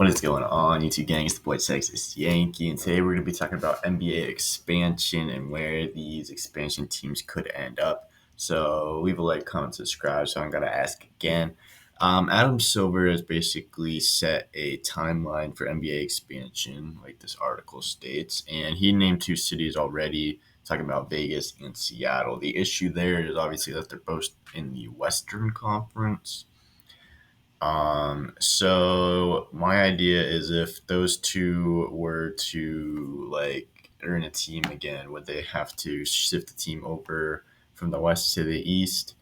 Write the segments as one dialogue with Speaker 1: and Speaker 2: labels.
Speaker 1: What is going on, YouTube gang? It's the boy Texas Yankee, and today we're going to be talking about NBA expansion and where these expansion teams could end up. So leave a like, comment, subscribe. So I'm going to ask again. Adam Silver has basically set a timeline for NBA expansion, like this article states, and he named two cities already, talking about Vegas and Seattle. The issue there is obviously that they're both in the Western Conference. So my idea is if those two were to like earn a team again, would they have to shift the team over from the west to the east?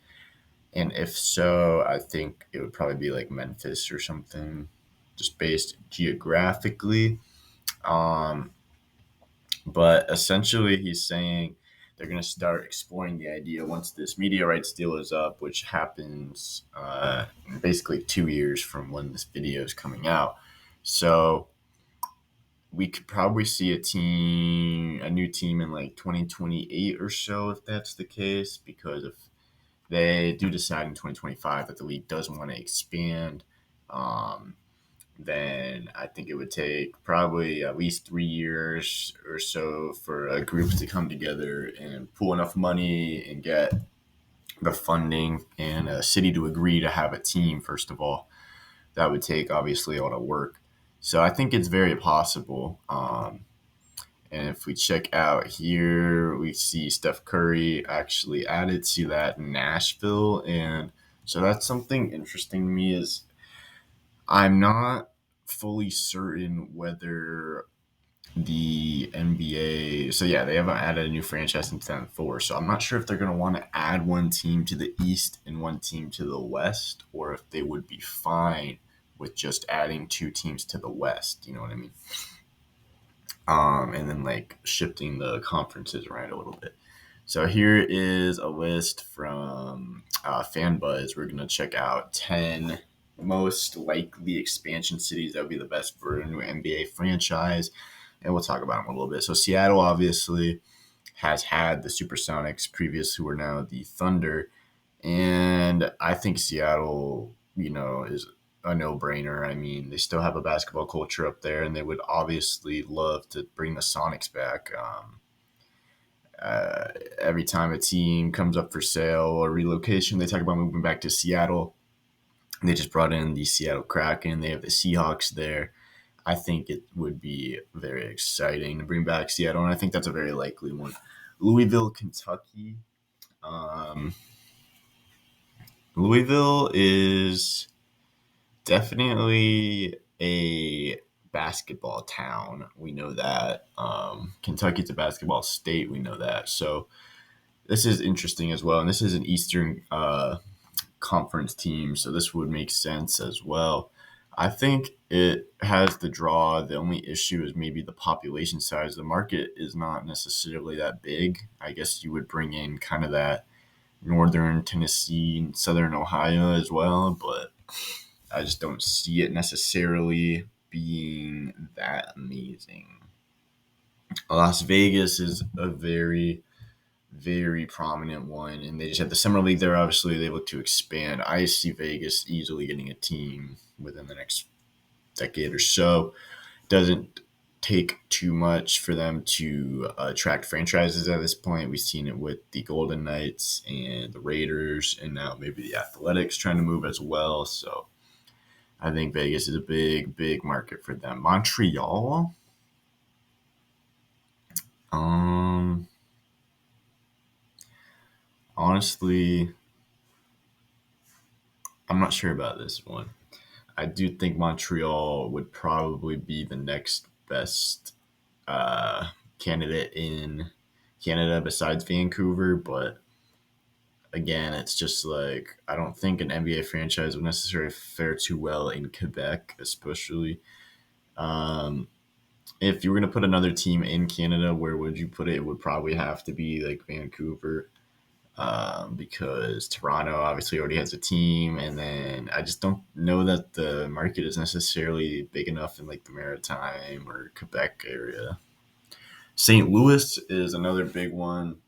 Speaker 1: And if so, I think it would probably be like Memphis or something, just based geographically. Um, but essentially, he's saying they're going to start exploring the idea once this media rights deal is up, which happens in basically 2 years from when this video is coming out. So we could probably see a new team in like 2028 or so, if that's the case, because if they do decide in 2025 that the league doesn't want to expand, um, then I think it would take probably at least 3 years or so for a group to come together and pool enough money and get the funding and a city to agree to have a team, first of all. That would take obviously a lot of work. So I think it's very possible. And if we check out here, we see Steph Curry actually added to that in Nashville. And so that's something interesting to me is I'm not fully certain whether the NBA. So yeah, they haven't added a new franchise in 2004. So I'm not sure if they're going to want to add one team to the East and one team to the West, or if they would be fine with just adding two teams to the West. You know what I mean? And then like shifting the conferences around a little bit. So here is a list from FanBuzz. We're going to check out 10 most likely expansion cities that would be the best for a new NBA franchise. And we'll talk about them a little bit. So Seattle obviously has had the Supersonics previous, who are now the Thunder. And I think Seattle, is a no-brainer. I mean, they still have a basketball culture up there, and they would obviously love to bring the Sonics back. Every time a team comes up for sale or relocation, they talk about moving back to Seattle. They just brought in the Seattle Kraken. They have the Seahawks there. I think it would be very exciting to bring back Seattle, and I think that's a very likely one. Louisville, Kentucky. Louisville is definitely a basketball town. We know that. Kentucky's a basketball state. We know that. So this is interesting as well. And this is an Eastern Conference team, so this would make sense as well. I think it has the draw. The only issue is maybe the population size. The market is not necessarily that big. I guess you would bring in kind of that northern Tennessee and southern Ohio as well, but I just don't see it necessarily being that amazing. Las Vegas is a very, very prominent one, and they just had the summer league there. Obviously, they look to expand. I see Vegas easily getting a team within the next decade or so. Doesn't take too much for them to attract franchises at this point. We've seen it with the Golden Knights and the Raiders, and now maybe the Athletics trying to move as well. So I think Vegas is a big, big market for them. Montreal. Honestly, I'm not sure about this one. I do think Montreal would probably be the next best candidate in Canada besides Vancouver, but again, it's just like I don't think an NBA franchise would necessarily fare too well in Quebec, especially. Um, if you were going to put another team in Canada, where would you put it? It would probably have to be like Vancouver. Because Toronto obviously already has a team, and then I just don't know that the market is necessarily big enough in like the Maritime or Quebec area. St. Louis is another big one.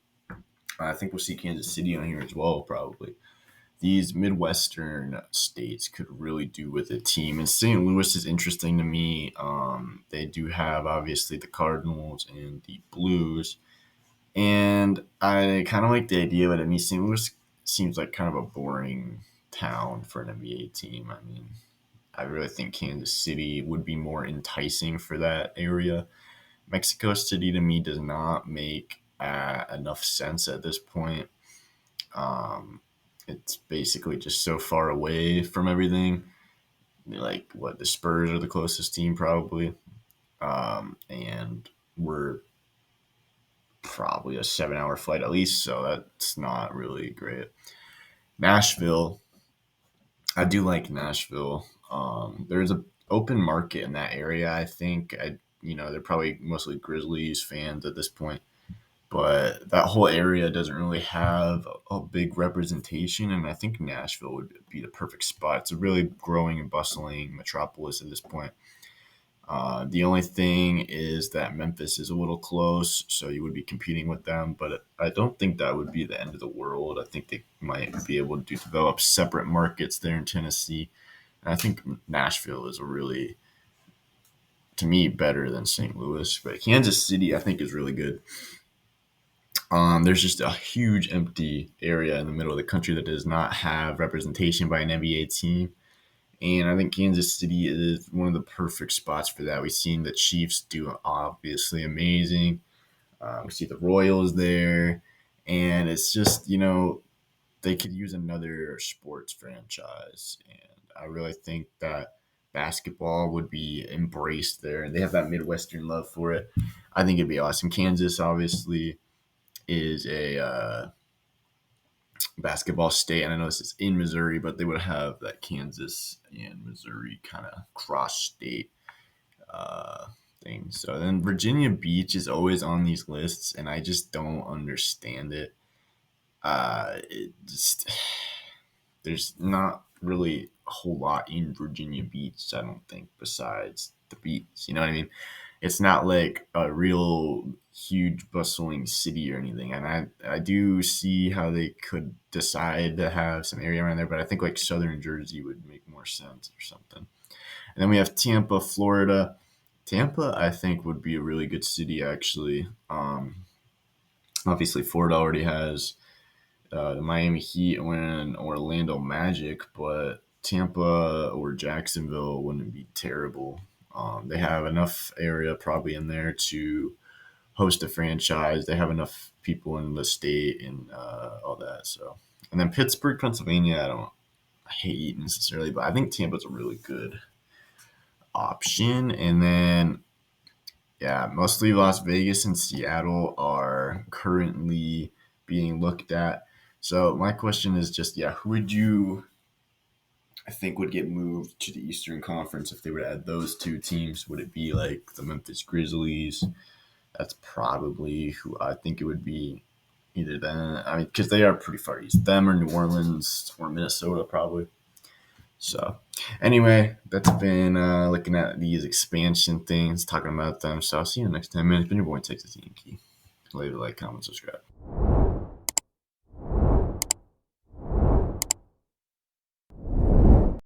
Speaker 1: I think we'll see Kansas City on here as well, probably. I these Midwestern states could really do with a team. And St. Louis is interesting to me. They do have obviously the Cardinals and the Blues, and I kind of like the idea, but I mean, St. Louis seems like kind of a boring town for an NBA team. I mean, I really think Kansas City would be more enticing for that area. Mexico City to me does not make enough sense at this point. Um, it's basically just so far away from everything. Like what the Spurs are the closest team probably, and we're probably a 7 hour flight at least, so that's not really great. Nashville, I do like Nashville. There's a open market in that area. I think they're probably mostly Grizzlies fans at this point, but that whole area doesn't really have a big representation, and I think Nashville would be the perfect spot. It's a really growing and bustling metropolis at this point. The only thing is that Memphis is a little close, so you would be competing with them, but I don't think that would be the end of the world. I think they might be able to develop separate markets there in Tennessee. And I think Nashville is a really, to me, better than St. Louis. But Kansas City, I think, is really good. There's just a huge empty area in the middle of the country that does not have representation by an NBA team. And I think Kansas City is one of the perfect spots for that. We've seen the Chiefs do obviously amazing. We see the Royals there. And it's just, they could use another sports franchise. And I really think that basketball would be embraced there. And they have that Midwestern love for it. I think it'd be awesome. Kansas, obviously, is a basketball state, and I know this is in Missouri, but they would have that Kansas and Missouri kind of cross state uh, thing. So then Virginia Beach is always on these lists, and I just don't understand it. It just there's not really a whole lot in Virginia Beach, I don't think, besides the beach. You know what I mean? It's not like a real huge bustling city or anything. And I do see how they could decide to have some area around there, but I think like southern Jersey would make more sense or something. And then we have Tampa, Florida. Tampa, I think, would be a really good city actually. Obviously, Florida already has the Miami Heat and Orlando Magic, but Tampa or Jacksonville wouldn't be terrible. They have enough area probably in there to host a franchise. They have enough people in the state and all that. So, and then Pittsburgh, Pennsylvania, I don't hate necessarily, but I think Tampa's a really good option. And then, yeah, mostly Las Vegas and Seattle are currently being looked at. So my question is just, yeah, who would you I think would get moved to the Eastern Conference if they were to add those two teams? Would it be like the Memphis Grizzlies? That's probably who I think it would be. Either then, I mean, because they are pretty far east. Them or New Orleans or Minnesota, probably. So, anyway, that's been looking at these expansion things, talking about them. So, I'll see you next time, man. It's been your boy, Texas Yankee. Leave a like, comment, subscribe.